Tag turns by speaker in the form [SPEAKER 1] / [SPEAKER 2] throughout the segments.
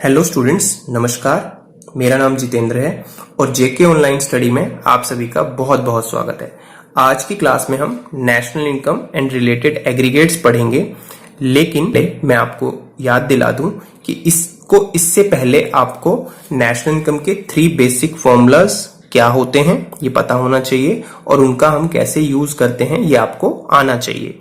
[SPEAKER 1] Hello students, नमस्कार। मेरा नाम जितेंद्र है और जेके ऑनलाइन स्टडी में आप सभी का बहुत बहुत स्वागत है। आज की क्लास में हम national income and related aggregates पढ़ेंगे, लेकिन मैं आपको याद दिला दूं कि इससे पहले आपको नेशनल इनकम के 3 बेसिक फॉर्मूलाज क्या होते हैं ये पता होना चाहिए और उनका हम कैसे यूज करते हैं ये आपको आना चाहिए।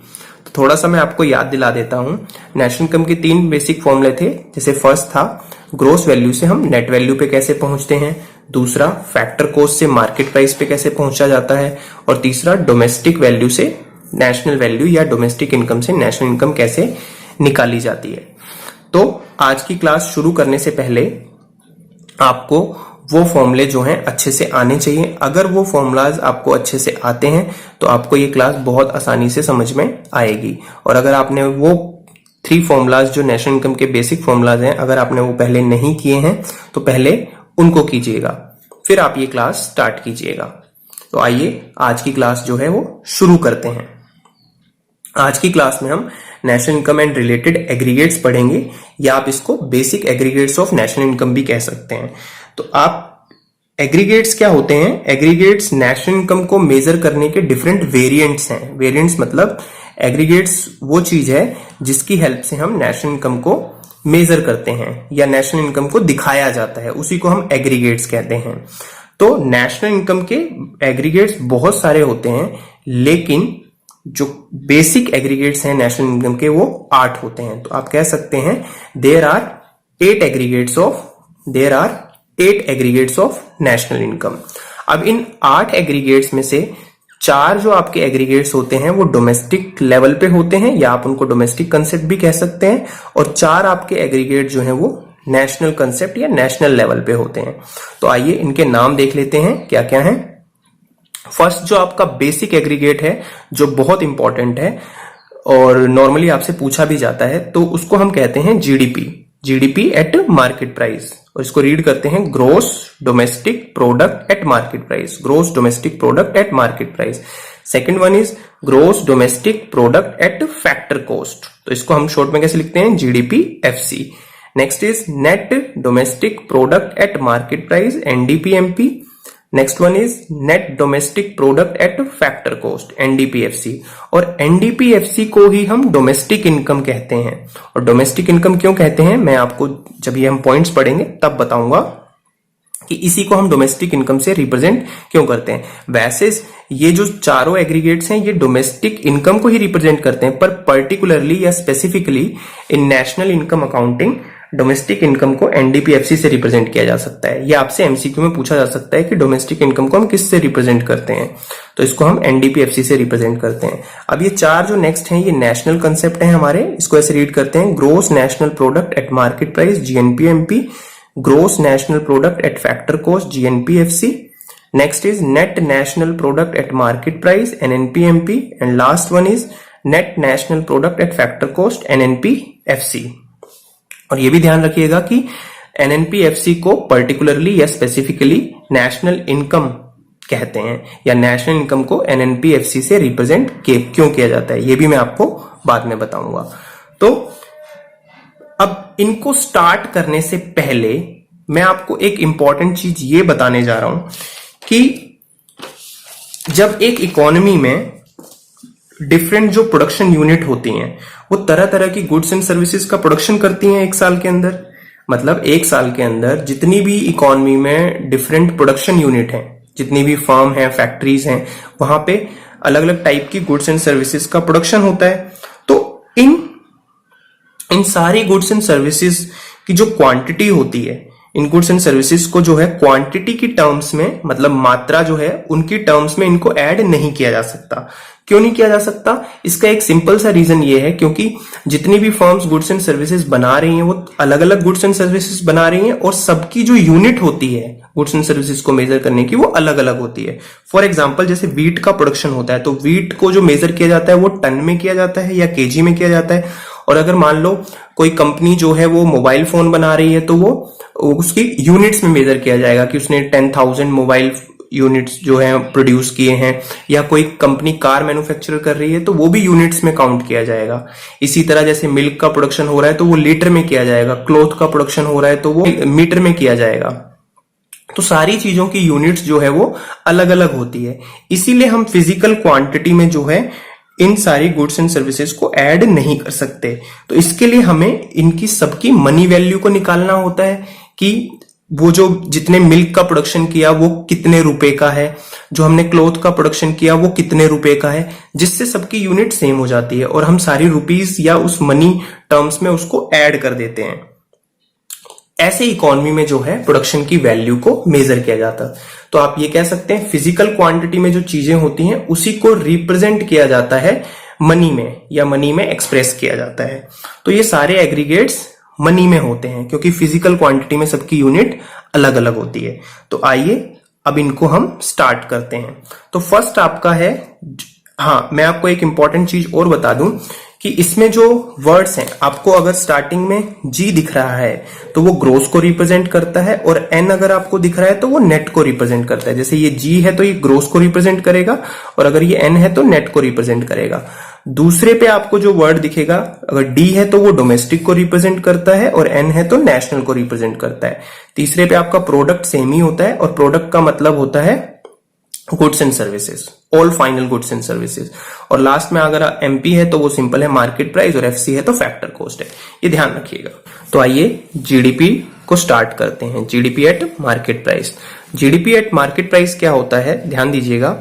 [SPEAKER 1] थोड़ा सा मैं आपको याद दिला देता हूं। नेशनल इनकम के 3 बेसिक फॉर्मूले थे। जैसे फर्स्ट था ग्रोस वैल्यू से हम नेट वैल्यू पे कैसे पहुंचते हैं, दूसरा फैक्टर कॉस्ट से मार्केट प्राइस पे कैसे पहुंचा जाता है, और तीसरा डोमेस्टिक वैल्यू से नेशनल वैल्यू या डोमेस्टिक इनकम से नेशनल इनकम कैसे निकाली जाती है। तो आज की क्लास शुरू करने से पहले आपको वो फॉर्मूले जो हैं अच्छे से आने चाहिए। अगर वो फॉर्मूलाज आपको अच्छे से आते हैं तो आपको ये क्लास बहुत आसानी से समझ में आएगी। और अगर आपने वो 3 फॉर्मूलाज जो नेशनल इनकम के बेसिक फॉर्मूलाज हैं, अगर आपने वो पहले नहीं किए हैं तो पहले उनको कीजिएगा, फिर आप ये क्लास स्टार्ट कीजिएगा। तो आइए आज की क्लास जो है वो शुरू करते हैं। आज की क्लास में हम national income and related aggregates पढ़ेंगे, या आप इसको basic aggregates of national income भी कह सकते हैं। तो आप एग्रीगेट्स क्या होते हैं? एग्रीगेट्स नेशनल इनकम को मेजर करने के डिफरेंट वेरिएंट्स हैं। वेरिएंट्स मतलब एग्रीगेट्स वो चीज है जिसकी हेल्प से हम नेशनल इनकम को मेजर करते हैं या नेशनल इनकम को दिखाया जाता है, उसी को हम एग्रीगेट्स कहते हैं। तो नेशनल इनकम के एग्रीगेट्स बहुत सारे होते हैं, लेकिन जो बेसिक एग्रीगेट्स हैं नेशनल इनकम के वो 8 होते हैं। तो आप कह सकते हैं there are 8 aggregates of national income. अब इन 8 एग्रीगेट्स में से 4 जो आपके एग्रीगेट्स होते हैं वो डोमेस्टिक लेवल पे होते हैं, या आप उनको डोमेस्टिक कंसेप्ट भी कह सकते हैं, और 4 आपके एग्रीगेट जो हैं वो नेशनल कंसेप्ट या नेशनल लेवल पे होते हैं। तो आइए इनके नाम देख लेते हैं क्या क्या है। फर्स्ट जो आपका बेसिक एग्रीगेट है जो बहुत इंपॉर्टेंट है और नॉर्मली आपसे पूछा भी जाता है, तो उसको हम कहते हैं जीडीपी एट मार्केट प्राइस, और इसको रीड करते हैं gross domestic product at market price. Gross domestic product at market price. Second one is gross domestic product at factor cost, तो इसको हम शॉर्ट में कैसे लिखते हैं? GDPFC. Next is net domestic product at market price, NDPMP. Next one is net domestic product at factor cost, NDPFC. और NDPFC को ही हम डोमेस्टिक इनकम कहते हैं। और डोमेस्टिक इनकम क्यों कहते हैं मैं आपको जब ये हम पॉइंट्स पढ़ेंगे तब बताऊंगा कि इसी को हम डोमेस्टिक इनकम से रिप्रेजेंट क्यों करते हैं। वैसे ये जो चारों एग्रीगेट्स हैं ये डोमेस्टिक इनकम को ही रिप्रेजेंट करते हैं, पर पर्टिकुलरली या specifically in national income accounting domestic income को एनडीपीएफसी से रिप्रेजेंट किया जा सकता है। ये आपसे एमसीक्यू में पूछा जा सकता है कि डोमेस्टिक इनकम को हम किससे रिप्रेजेंट करते हैं, तो इसको हम एनडीपीएफसी से रिप्रेजेंट करते हैं। अब ये 4 जो नेक्स्ट हैं ये नेशनल कंसेप्ट हैं हमारे, इसको ऐसे रीड करते हैं gross national product at market price, GNPMP. Gross national product at factor cost, GNPFC. Next is net national product at market price, NNPMP. And last one is net national product at factor cost, NNPFC. और ये भी ध्यान रखिएगा कि एनएनपीएफसी को particularly या specifically national income कहते हैं, या नेशनल इनकम को एनएनपीएफसी से रिप्रेजेंट क्यों किया जाता है ये भी मैं आपको बाद में बताऊंगा। तो अब इनको स्टार्ट करने से पहले मैं आपको एक इंपॉर्टेंट चीज ये बताने जा रहा हूं कि जब एक इकोनॉमी में डिफरेंट जो प्रोडक्शन यूनिट होती हैं वो तरह तरह की गुड्स एंड सर्विसेज का प्रोडक्शन करती हैं एक साल के अंदर। मतलब एक साल के अंदर जितनी भी इकोनॉमी में डिफरेंट प्रोडक्शन यूनिट हैं, जितनी भी फर्म हैं, फैक्ट्रीज हैं, वहां पे अलग अलग टाइप की गुड्स एंड सर्विसेज का प्रोडक्शन होता है। तो इन सारी गुड्स एंड सर्विसेज की जो क्वांटिटी होती है, इन गुड्स एंड सर्विसेज को जो है क्वांटिटी की टर्म्स में, मतलब मात्रा जो है उनकी टर्म्स में इनको ऐड नहीं किया जा सकता। क्यों नहीं किया जा सकता? इसका एक सिंपल सा रीजन ये है क्योंकि जितनी भी फर्म्स गुड्स एंड सर्विसेज बना रही हैं वो अलग अलग गुड्स एंड सर्विसेज बना रही हैं, और सबकी जो यूनिट होती है गुड्स एंड सर्विसेज को मेजर करने की वो अलग अलग होती है। फॉर एग्जांपल जैसे वीट का प्रोडक्शन होता है, तो वीट को जो मेजर किया जाता है वो टन में किया जाता है या केजी में किया जाता है। और अगर मान लो कोई कंपनी जो है वो मोबाइल फोन बना रही है तो वो उसकी यूनिट्स में मेजर किया जाएगा कि उसने 10,000 मोबाइल यूनिट्स जो है प्रोड्यूस किए हैं, या कोई कंपनी कार मैन्युफैक्चर कर रही है तो वो भी यूनिट्स में काउंट किया जाएगा। इसी तरह जैसे मिल्क का प्रोडक्शन हो रहा है तो वो लीटर में किया जाएगा, क्लॉथ का प्रोडक्शन हो रहा है तो वो मीटर में किया जाएगा। तो सारी चीजों की यूनिट्स जो है वो अलग अलग होती है, इसीलिए हम फिजिकल क्वांटिटी में जो है इन सारी गुड्स एंड सर्विसेज को ऐड नहीं कर सकते। तो इसके लिए हमें इनकी सबकी मनी वैल्यू को निकालना होता है कि वो जो जितने मिल्क का प्रोडक्शन किया वो कितने रुपए का है, जो हमने क्लॉथ का प्रोडक्शन किया वो कितने रुपए का है, जिससे सबकी यूनिट सेम हो जाती है और हम सारी रुपीस या उस मनी टर्म्स में उसको ऐड कर देते हैं। ऐसे इकोनॉमी में जो है प्रोडक्शन की वैल्यू को मेजर किया जाता है। तो आप ये कह सकते हैं फिजिकल क्वांटिटी में जो चीजें होती हैं उसी को रिप्रेजेंट किया जाता है मनी में, या मनी में एक्सप्रेस किया जाता है। तो ये सारे एग्रीगेट्स मनी में होते हैं क्योंकि फिजिकल क्वांटिटी में सबकी यूनिट अलग अलग होती है। तो आइए अब इनको हम स्टार्ट करते हैं। तो फर्स्ट आपका है, हाँ मैं आपको एक इंपॉर्टेंट चीज और बता दूं कि इसमें जो वर्ड्स हैं, आपको अगर स्टार्टिंग में जी दिख रहा है तो वो ग्रोस को रिप्रेजेंट करता है, और एन अगर आपको दिख रहा है तो वो नेट को रिप्रेजेंट करता है। जैसे ये जी है तो ये ग्रोस को रिप्रेजेंट करेगा, और अगर ये एन है तो नेट को रिप्रेजेंट करेगा। दूसरे पे आपको जो वर्ड दिखेगा, अगर डी है तो वो डोमेस्टिक को रिप्रेजेंट करता है, और एन है तो नेशनल को रिप्रेजेंट करता है। तीसरे पे आपका प्रोडक्ट सेम ही होता है, और प्रोडक्ट का मतलब होता है goods and services, all final goods and services. और लास्ट में अगर एमपी है तो वो सिंपल है मार्केट प्राइस, और एफसी है तो फैक्टर कॉस्ट है। ये ध्यान रखिएगा। तो आइए जीडीपी को स्टार्ट करते हैं। GDP at market price. GDP at market price क्या होता है, ध्यान दीजिएगा।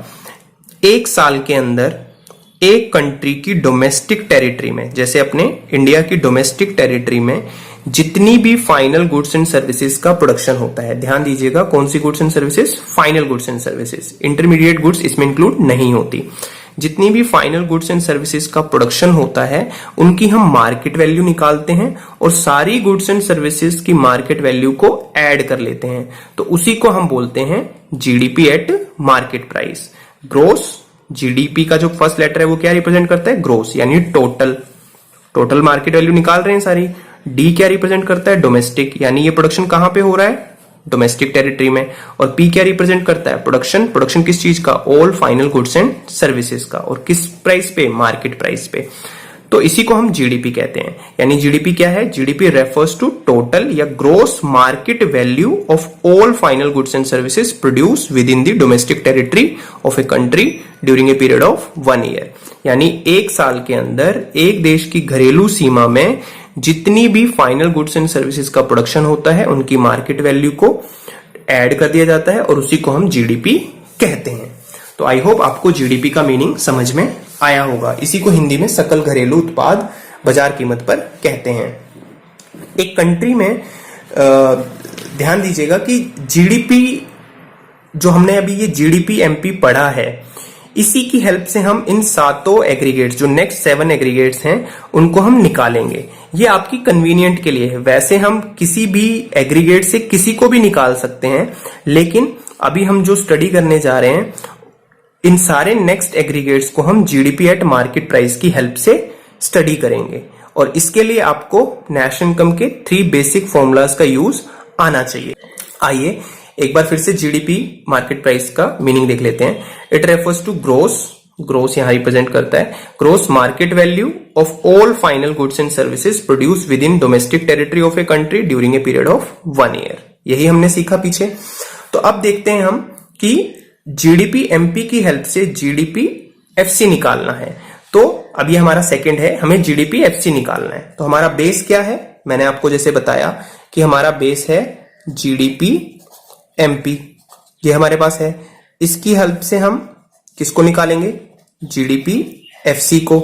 [SPEAKER 1] एक साल के अंदर एक कंट्री की डोमेस्टिक टेरिटरी में, जैसे अपने इंडिया की डोमेस्टिक टेरिटरी में जितनी भी फाइनल गुड्स एंड सर्विसेज का प्रोडक्शन होता है, ध्यान दीजिएगा कौन सी goods and services, final goods and services, intermediate goods इसमें इंक्लूड नहीं होती। जितनी भी फाइनल गुड्स एंड सर्विसेज का प्रोडक्शन होता है उनकी हम मार्केट वैल्यू निकालते हैं, और सारी गुड्स एंड सर्विसेज की मार्केट वैल्यू को ऐड कर लेते हैं। तो उसी को हम बोलते हैं GDP at market price. Gross, GDP का जो फर्स्ट लेटर है वो क्या रिप्रेजेंट करता है, ग्रोस, यानी टोटल मार्केट वैल्यू निकाल रहे हैं सारी। डी क्या रिप्रेजेंट करता है, डोमेस्टिक, यानी ये प्रोडक्शन कहां पे हो रहा है, डोमेस्टिक टेरिटरी में। और पी क्या रिप्रेजेंट करता है, प्रोडक्शन किस चीज का, all final goods and services का, और किस प्राइस पे, मार्केट प्राइस पे। तो इसी को हम जीडीपी कहते हैं। यानी जीडीपी क्या है, जीडीपी रेफर्स टू टोटल या gross market value of all final goods and services produce within the domestic territory of a country during a period of 1 year. यानी एक साल के अंदर एक देश की घरेलू सीमा में जितनी भी फाइनल गुड्स एंड सर्विसेज का प्रोडक्शन होता है उनकी मार्केट वैल्यू को ऐड कर दिया जाता है, और उसी को हम जीडीपी कहते हैं। तो आई होप आपको जीडीपी का मीनिंग समझ में आया होगा। इसी को हिंदी में सकल घरेलू उत्पाद बाजार कीमत पर कहते हैं। एक कंट्री में ध्यान दीजिएगा कि जीडीपी, जो हमने अभी ये जीडीपी एमपी पढ़ा है, इसी की हेल्प से हम इन सातों एग्रीगेट्स, जो नेक्स्ट 7 एग्रीगेट्स हैं, उनको हम निकालेंगे। ये आपकी कन्वीनियंट के लिए है। वैसे हम किसी भी एग्रीगेट से किसी को भी निकाल सकते हैं, लेकिन अभी हम जो स्टडी करने जा रहे हैं इन सारे नेक्स्ट एग्रीगेट्स को हम जीडीपी एट मार्केट प्राइस की हेल्प से स्टडी करेंगे। और इसके लिए आपको नेशनल इनकम के 3 बेसिक फॉर्मूलाज का यूज आना चाहिए। आइए एक बार फिर से जीडीपी मार्केट प्राइस का मीनिंग देख लेते हैं। इट रेफर्स टू ग्रोस यहां रिप्रेजेंट करता है gross market value of all final goods and services produce within domestic territory of a country during a period of 1 year. यही हमने सीखा पीछे। तो अब देखते हैं हम कि जीडीपी एमपी की हेल्प से जीडीपी एफसी निकालना है। तो अब ये हमारा सेकंड है, हमें जीडीपी एफसी निकालना है। तो हमारा बेस क्या है, मैंने आपको जैसे बताया कि हमारा बेस है जीडीपी एमपी, ये हमारे पास है। इसकी हेल्प से हम किसको निकालेंगे, जीडीपी एफसी को।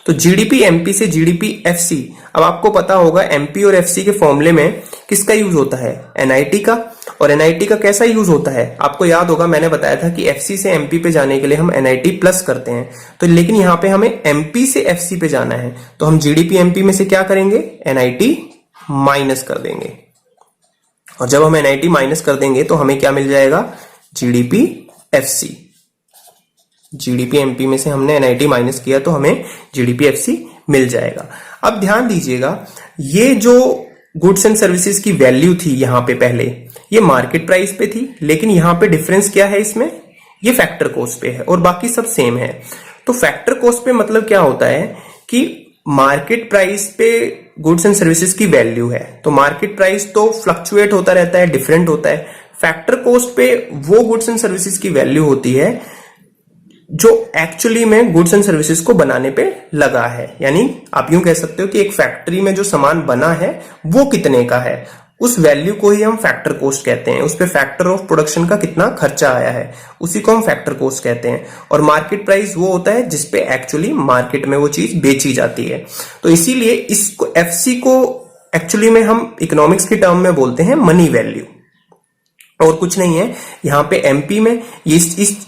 [SPEAKER 1] तो जीडीपी एमपी से जीडीपी एफसी, अब आपको पता होगा एमपी और एफसी के फॉर्मूले में किसका यूज होता है, एनआईटी का। और एनआईटी का कैसा यूज होता है, आपको याद होगा मैंने बताया था कि एफसी से एमपी पे जाने के लिए हम एनआईटी प्लस करते हैं। तो लेकिन यहां पे हमें एमपी से एफसी पे जाना है, तो हम जीडीपी एमपी में से क्या करेंगे, एनआईटी माइनस कर देंगे। और जब हम एनआईटी माइनस कर देंगे तो हमें क्या मिल जाएगा, जीडीपी एफसी। जीडीपी एमपी में से हमने एनआईटी माइनस किया तो हमें जीडीपी एफसी मिल जाएगा। अब ध्यान दीजिएगा, ये जो गुड्स एंड सर्विसेज की वैल्यू थी यहां पे पहले, ये मार्केट प्राइस पे थी, लेकिन यहां पे डिफरेंस क्या है इसमें, ये फैक्टर कॉस्ट पे है और बाकी सब सेम है। तो फैक्टर कॉस्ट पे मतलब क्या होता है कि मार्केट प्राइस पे गुड्स एंड सर्विसेज की वैल्यू है, तो मार्केट प्राइस तो फ्लक्चुएट होता रहता है, डिफरेंट होता है। फैक्टर कॉस्ट पे वो गुड्स एंड सर्विसेज की वैल्यू होती है जो एक्चुअली में गुड्स एंड सर्विसेज को बनाने पे लगा है। यानी आप यूं कह सकते हो कि एक फैक्ट्री में जो सामान बना है वो कितने का है, उस वैल्यू को ही हम फैक्टर कॉस्ट कहते हैं। उस पे फैक्टर ऑफ प्रोडक्शन का कितना खर्चा आया है उसी को हम फैक्टर कॉस्ट कहते हैं। और मार्केट प्राइस वो होता है जिसपे एक्चुअली मार्केट में वो चीज बेची जाती है। तो इसीलिए इसको एफसी को एक्चुअली में हम इकोनॉमिक्स की टर्म में बोलते हैं मनी वैल्यू, और कुछ नहीं है। यहां पे एमपी में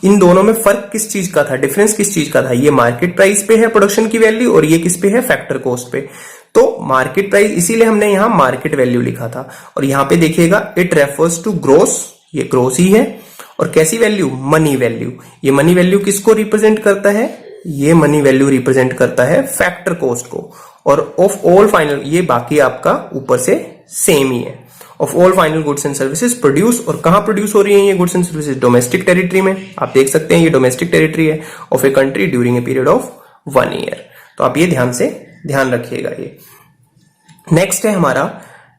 [SPEAKER 1] इन दोनों में फर्क किस चीज का था, डिफरेंस किस चीज का था, ये मार्केट प्राइस पे है प्रोडक्शन की वैल्यू और ये किस पे है, फैक्टर कॉस्ट पे। तो मार्केट प्राइस, इसीलिए हमने यहां मार्केट वैल्यू लिखा था। और यहां पे देखिएगा इट रेफर्स टू ग्रोस, ये ग्रोस ही है। और कैसी वैल्यू, मनी वैल्यू। ये मनी वैल्यू किसको रिप्रेजेंट करता है, ये मनी वैल्यू रिप्रेजेंट करता है फैक्टर कॉस्ट को। और ऑफ ऑल फाइनल, ये बाकी आपका ऊपर से सेम ही है। Of all final goods and services produce, और कहां प्रोड्यूस हो रही है ये goods and services, domestic territory में। आप देख सकते हैं ये डोमेस्टिक टेरिटरी है of a country during a period of 1 year. तो आप ये ध्यान रखिएगा। ये नेक्स्ट है हमारा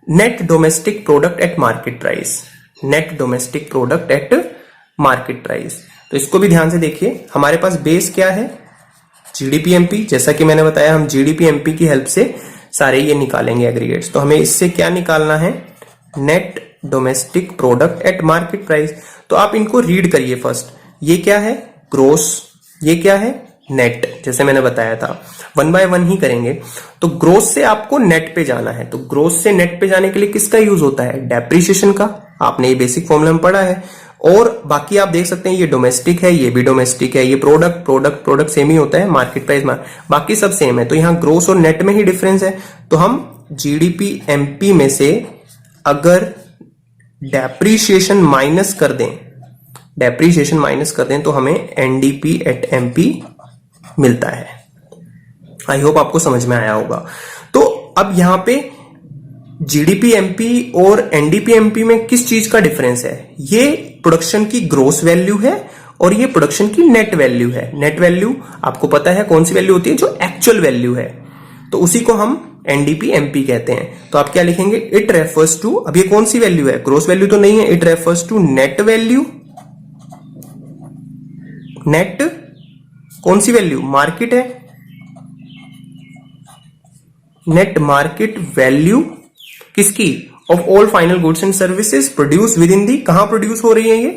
[SPEAKER 1] net domestic product at market price. Net domestic product at market price, तो इसको भी ध्यान से देखिए। हमारे पास बेस क्या है, जीडीपी एमपी। जैसा कि मैंने बताया हम जीडीपी एमपी की हेल्प से सारे ये निकालेंगे एग्रीगेट्स। तो हमें इससे क्या निकालना है, net domestic product at market price. तो आप इनको रीड करिए फर्स्ट। ये क्या है, ग्रोस, ये क्या है, नेट। जैसे मैंने बताया था 1 बाय 1 ही करेंगे। तो ग्रोस से आपको नेट पे जाना है। तो ग्रोस से नेट पे जाने के लिए किसका यूज होता है, डेप्रिसिएशन का। आपने ये बेसिक फॉर्मूला में पढ़ा है। और बाकी आप देख सकते हैं ये डोमेस्टिक है, ये भी डोमेस्टिक है, ये प्रोडक्ट सेम ही होता है, मार्केट प्राइस बाकी सब सेम है। तो यहाँ ग्रोस और नेट में ही डिफरेंस है। तो हम जीडीपी एमपी में से अगर डेप्रीशिएशन माइनस कर दें, तो हमें एनडीपी एट एमपी मिलता है। आई होप आपको समझ में आया होगा। तो अब यहां पे जीडीपी एमपी और एनडीपी एमपी में किस चीज का डिफरेंस है, ये प्रोडक्शन की ग्रोस वैल्यू है और ये प्रोडक्शन की नेट वैल्यू है। नेट वैल्यू आपको पता है कौन सी वैल्यू होती है, जो एक्चुअल वैल्यू है। तो उसी को हम एनडीपी एमपी कहते हैं। तो आप क्या लिखेंगे, इट रेफर्स टू, अब ये कौन सी वैल्यू है, ग्रोस वैल्यू तो नहीं है, it refers to net value. Net कौन सी वैल्यू, मार्केट है, नेट मार्केट वैल्यू किसकी, of all final goods and services produce within the, कहां प्रोड्यूस हो रही है ये,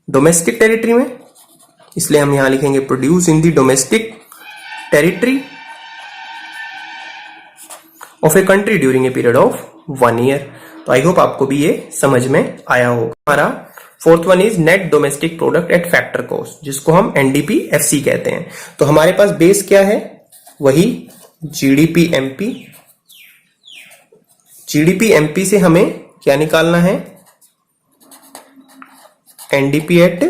[SPEAKER 1] डोमेस्टिक टेरिटरी में। इसलिए हम यहां लिखेंगे produce in the domestic territory of a country during a period of 1 year. तो आई होप आपको भी ये समझ में आया होगा। हमारा fourth one is net domestic product at factor cost, जिसको हम एनडीपी एफसी कहते हैं। तो हमारे पास बेस क्या है, वही जीडीपी एमपी। जीडीपी एमपी से हमें क्या निकालना है, एनडीपी एट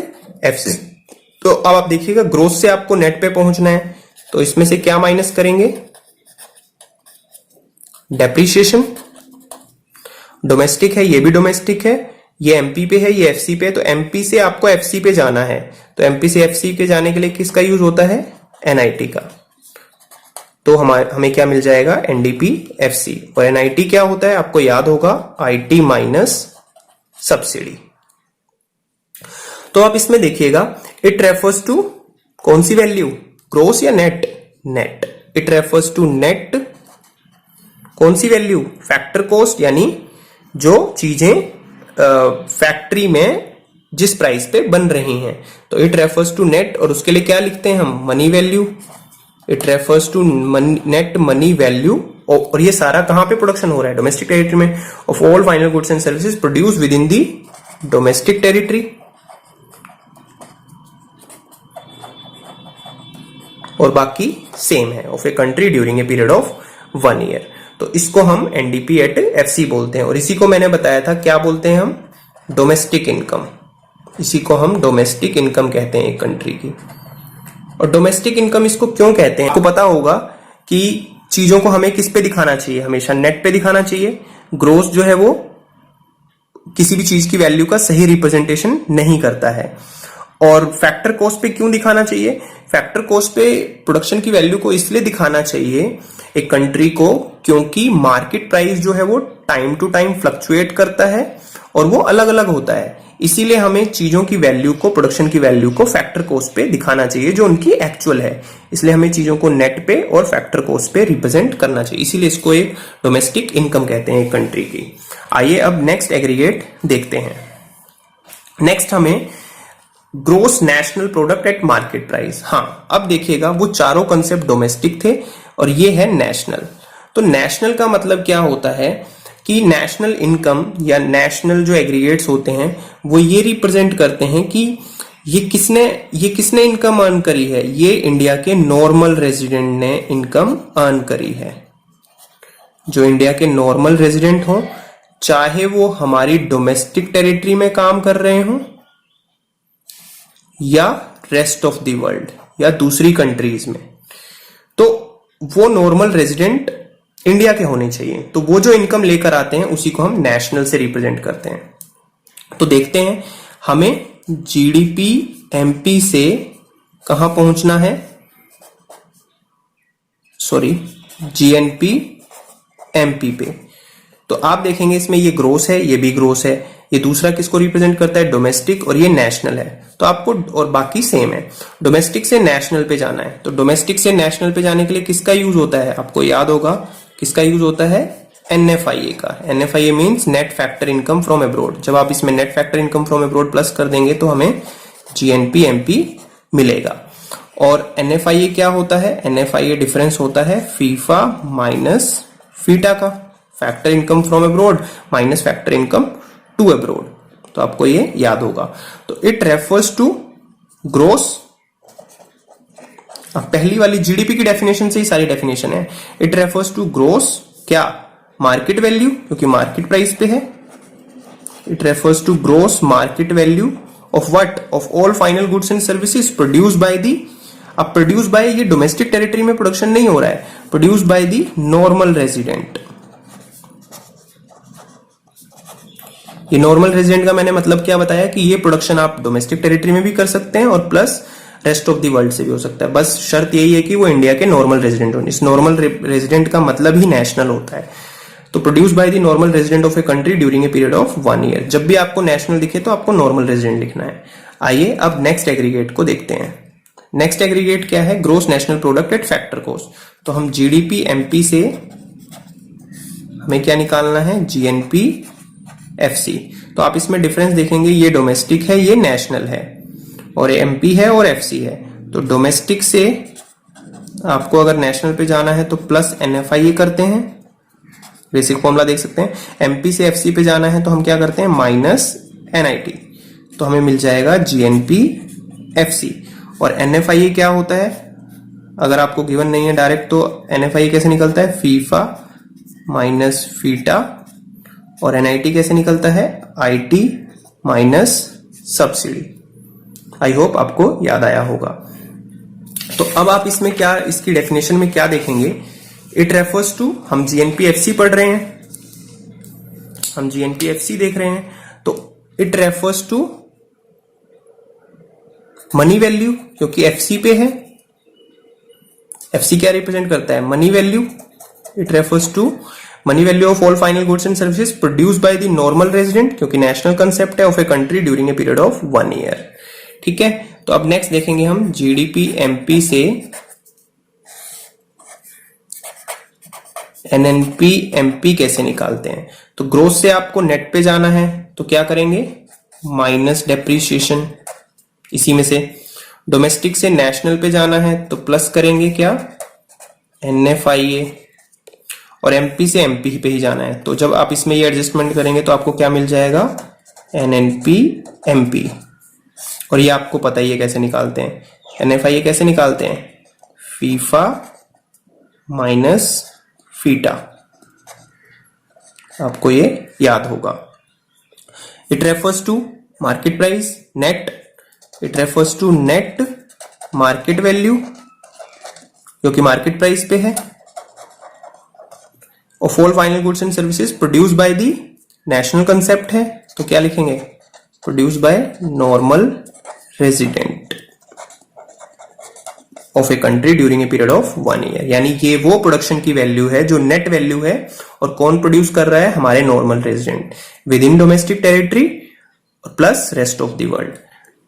[SPEAKER 1] एफसी। तो अब आप देखिएगा ग्रोथ से आपको नेट पे पहुंचना है, तो इसमें से क्या माइनस करेंगे, डेप्रीशिएशन। डोमेस्टिक है, ये भी डोमेस्टिक है, ये एमपी पे है, ये एफसी पे है। तो एमपी से आपको एफसी पे जाना है, तो एमपी से एफसी पे जाने के लिए किसका यूज होता है, एनआईटी का। तो हमें क्या मिल जाएगा, एनडीपी एफसी। और एनआईटी क्या होता है, आपको याद होगा, आईटी माइनस सब्सिडी। तो आप इसमें देखिएगा इट रेफर्स टू कौन सी वैल्यू, ग्रोस या net, net. It refers to net कौन सी वैल्यू, फैक्टर कॉस्ट, यानी जो चीजें फैक्ट्री में जिस प्राइस पे बन रही हैं। तो इट रेफर्स टू नेट, और उसके लिए क्या लिखते हैं हम, money value. It refers to net money value. और ये सारा कहां पे प्रोडक्शन हो रहा है, डोमेस्टिक टेरिटरी में, of all final goods and services produce within the domestic territory. और बाकी सेम है, of a country during a period of 1 year. तो इसको हम एनडीपी एट एफसी बोलते हैं। और इसी को मैंने बताया था क्या बोलते हैं हम, डोमेस्टिक इनकम। इसी को हम डोमेस्टिक इनकम कहते हैं एक कंट्री की। और डोमेस्टिक इनकम इसको क्यों कहते हैं, आपको पता होगा कि चीजों को हमें किस पे दिखाना चाहिए, हमेशा नेट पे दिखाना चाहिए। ग्रोस जो है वो किसी भी चीज की वैल्यू का सही रिप्रेजेंटेशन नहीं करता है। और फैक्टर कॉस्ट पे क्यों दिखाना चाहिए? फैक्टर कॉस्ट पे प्रोडक्शन की वैल्यू को इसलिए दिखाना चाहिए एक कंट्री को, क्योंकि मार्केट प्राइस जो है वो टाइम टू टाइम फ्लक्चुएट करता है और वो अलग अलग होता है। इसीलिए हमें चीजों की वैल्यू को, प्रोडक्शन की वैल्यू को फैक्टर कॉस्ट पे दिखाना चाहिए जो उनकी एक्चुअल है। इसलिए हमें चीजों को नेट पे और फैक्टर कॉस्ट पे रिप्रेजेंट करना चाहिए। इसीलिए इसको एक डोमेस्टिक इनकम कहते हैं एक कंट्री की। आइए अब नेक्स्ट एग्रीगेट देखते हैं। नेक्स्ट हमें gross national product at market price. हाँ, अब देखिएगा वो चारों कंसेप्ट डोमेस्टिक थे और ये है नेशनल। तो नेशनल का मतलब क्या होता है कि नेशनल इनकम या नेशनल जो एग्रीगेट्स होते हैं वो ये रिप्रेजेंट करते हैं कि ये किसने इनकम अर्न करी है। ये इंडिया के नॉर्मल रेजिडेंट ने इनकम अर्न करी है। जो इंडिया के नॉर्मल रेजिडेंट हो, चाहे वो हमारी डोमेस्टिक टेरिटरी में काम कर रहे हो या रेस्ट ऑफ द वर्ल्ड या दूसरी कंट्रीज में, तो वो नॉर्मल रेजिडेंट इंडिया के होने चाहिए। तो वो जो इनकम लेकर आते हैं उसी को हम नेशनल से रिप्रेजेंट करते हैं। तो देखते हैं हमें जीडीपी एमपी से कहां पहुंचना है, सॉरी जीएनपी एमपी पे। तो आप देखेंगे इसमें ये ग्रोस है, ये भी ग्रोस है। ये दूसरा किसको रिप्रेजेंट करता है? डोमेस्टिक, और ये नेशनल है। तो आपको और बाकी सेम है। डोमेस्टिक से नेशनल पे जाना है, तो डोमेस्टिक से नेशनल पे जाने के लिए किसका यूज होता है? आपको याद होगा किसका यूज होता है? एनएफआईए का। NFIA means net factor income from abroad. जब आप इसमें net factor income from abroad plus कर देंगे तो हमें जीएनपी एमपी मिलेगा। और एनएफआईए क्या होता है? एनएफआईए डिफरेंस होता है फीफा माइनस फीटा का, factor income from abroad minus factor income to abroad. तो आपको ये याद होगा। तो इट रेफर्स टू ग्रोस। अब पहली वाली जीडीपी की डेफिनेशन से ही सारी डेफिनेशन है। इट रेफर्स टू ग्रोस क्या? मार्केट वैल्यू, क्योंकि मार्केट प्राइस पे है। It refers to gross market value of what? Of all final goods and services produce by the. अब प्रोड्यूस बाय, ये डोमेस्टिक टेरिटरी में प्रोडक्शन नहीं हो रहा है, produce by the normal resident. ये नॉर्मल रेजिडेंट का मैंने मतलब क्या बताया कि ये प्रोडक्शन आप डोमेस्टिक टेरिटरी में भी कर सकते हैं और plus rest of the world से भी हो सकता है। बस शर्त यही है कि वो इंडिया के नॉर्मल रेजिडेंट हो। इस नॉर्मल रेजिडेंट का मतलब ही नेशनल होता है। तो produce by the normal resident of a country during a period of 1 year. जब भी आपको नेशनल दिखे तो आपको नॉर्मल रेजिडेंट लिखना है। आइए अब नेक्स्ट एग्रीगेट को देखते हैं। नेक्स्ट एग्रीगेट क्या है? Gross national product at factor cost. तो हम जीडीपी एमपी से हमें क्या निकालना है? GNP FC. तो आप इसमें डिफरेंस देखेंगे, ये डोमेस्टिक है, ये नेशनल है, और एमपी है और एफसी है। तो डोमेस्टिक से आपको अगर नेशनल पे जाना है तो प्लस एनएफआईए करते हैं, बेसिक फॉर्मूला देख सकते हैं। एमपी से एफसी पे जाना है तो हम क्या करते हैं? Minus NIT. तो हमें मिल जाएगा जीएनपी एफसी। और एनएफआईए क्या होता है? अगर आपको गिवन नहीं है डायरेक्ट, तो एनएफआईए कैसे निकलता है? FIFA minus FITA. और एनआईटी कैसे निकलता है? IT minus subsidy. I hope आपको याद आया होगा। तो अब आप इसमें क्या, इसकी डेफिनेशन में क्या देखेंगे? इट रेफर्स टू, हम जीएनपीएफसी पढ़ रहे हैं, हम जीएनपीएफसी देख रहे हैं, तो it refers to money value, क्योंकि एफसी पे है। एफसी क्या रिप्रेजेंट करता है? Money value. It refers to money value of all final goods and services produce by the normal resident, क्योंकि नेशनल कंसेप्ट है, of a country during a period of 1 year. ठीक है, तो अब नेक्स्ट देखेंगे हम जीडीपी एमपी से NNP MP कैसे निकालते हैं। तो ग्रोथ से आपको नेट पे जाना है तो क्या करेंगे? माइनस डेप्रीशिएशन इसी में से। डोमेस्टिक से नेशनल पे जाना है तो प्लस करेंगे क्या? एनएफआईए। और एमपी से एमपी पे ही जाना है, तो जब आप इसमें ये एडजस्टमेंट करेंगे तो आपको क्या मिल जाएगा? NNP MP. और ये आपको पता ही है कैसे निकालते हैं। एनएफआईए कैसे निकालते हैं? FIFA minus FITA. आपको ये याद होगा। It refers to market price net. It refers to net market value, जो कि मार्केट प्राइस पे है। Of all final goods and services produce by the national concept है, तो क्या लिखेंगे, produce by normal resident of a country during a period of 1 year. यानी ये वो प्रोडक्शन की वैल्यू है जो नेट वैल्यू है, और कौन प्रोड्यूस कर रहा है, हमारे normal resident with in domestic territory plus rest of the world.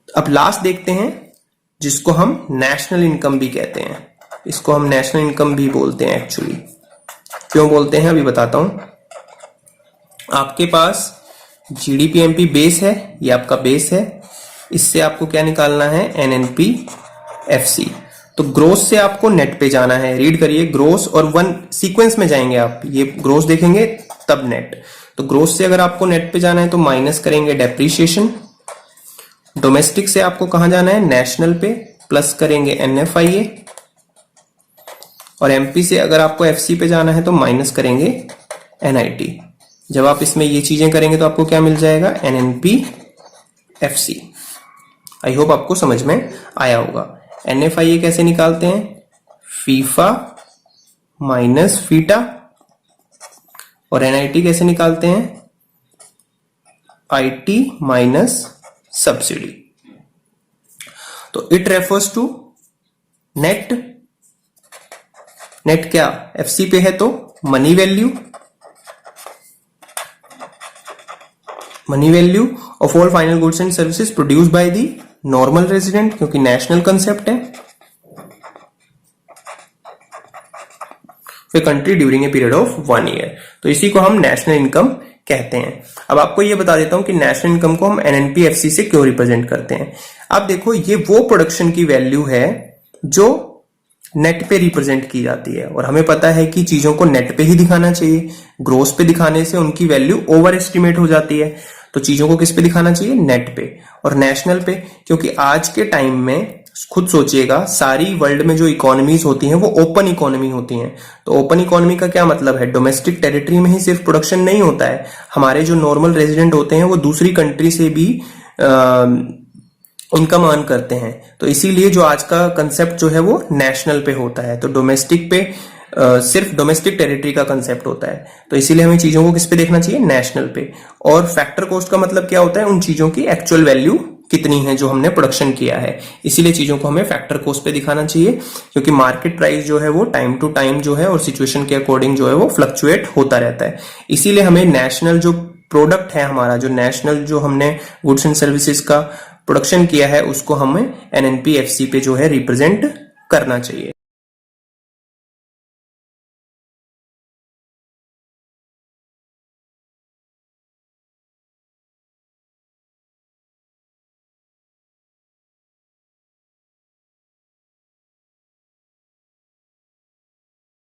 [SPEAKER 1] अब लास्ट देखते हैं जिसको हम नेशनल इनकम भी कहते हैं, इसको हम नेशनल इनकम भी बोलते हैं। एक्चुअली क्यों बोलते हैं अभी बताता हूं। आपके पास जीडीपीएमपी बेस है, ये आपका बेस है, इससे आपको क्या निकालना है, एनएनपी एफसी। तो ग्रोस से आपको नेट पे जाना है, रीड करिए, ग्रोस और वन सीक्वेंस में जाएंगे आप, ये ग्रोस देखेंगे तब नेट। तो ग्रोस से अगर आपको नेट पे जाना है तो माइनस करेंगे डेप्रीशिएशन। डोमेस्टिक से आपको कहां जाना है, नेशनल पे, प्लस करेंगे एनएफआईए। और एमपी से अगर आपको एफसी पे जाना है तो माइनस करेंगे एनआईटी। जब आप इसमें ये चीजें करेंगे तो आपको क्या मिल जाएगा, एनएनपी एफसी। आई होप आपको समझ में आया होगा। एनएफआईए कैसे निकालते हैं, फीफा माइनस फीटा। और एनआईटी कैसे निकालते हैं, आईटी माइनस सब्सिडी। तो it refers to net, net क्या एफसी पे है तो money value, money value of all final goods and services produce by the normal resident, क्योंकि नेशनल कंसेप्ट है, फिर country during a period of 1 year. तो इसी को हम नेशनल इनकम कहते हैं। अब आपको ये बता देता हूं कि नेशनल इनकम को हम एनएनपीएफसी से क्यों रिप्रेजेंट करते हैं। अब देखो, ये वो प्रोडक्शन की वैल्यू है जो नेट पे रिप्रेजेंट की जाती है, और हमें पता है कि चीजों को नेट पे ही दिखाना चाहिए। ग्रोस पे दिखाने से उनकी वैल्यू ओवर एस्टिमेट हो जाती है, तो चीजों को किस पे दिखाना चाहिए, नेट पे और नेशनल पे। क्योंकि आज के टाइम में खुद सोचिएगा, सारी वर्ल्ड में जो इकोनॉमीज होती हैं वो ओपन इकोनॉमी होती हैं। तो ओपन इकोनॉमी का क्या मतलब है, डोमेस्टिक टेरिटरी में ही सिर्फ प्रोडक्शन नहीं होता है, हमारे जो नॉर्मल रेजिडेंट होते हैं वो दूसरी कंट्री से भी इनकम अर्न करते हैं। तो इसीलिए जो आज का कंसेप्ट जो है वो नेशनल पे होता है, तो डोमेस्टिक पे सिर्फ डोमेस्टिक टेरिटरी का कंसेप्ट होता है। तो इसीलिए हमें चीजों को किस पे देखना चाहिए, नेशनल पे। और फैक्टर कॉस्ट का मतलब क्या होता है, उन चीजों की एक्चुअल वैल्यू कितनी है जो हमने प्रोडक्शन किया है। इसीलिए चीजों को हमें फैक्टर कॉस्ट पे दिखाना चाहिए, क्योंकि मार्केट प्राइस जो है वो टाइम टू टाइम जो है और सिचुएशन के अकॉर्डिंग जो है वो फ्लक्चुएट होता रहता है। इसीलिए हमें नेशनल जो प्रोडक्ट है हमारा, जो नेशनल जो हमने गुड्स एंड सर्विसेज का प्रोडक्शन किया है, उसको हमें एनएनपीएफसी पे जो है रिप्रेजेंट करना चाहिए।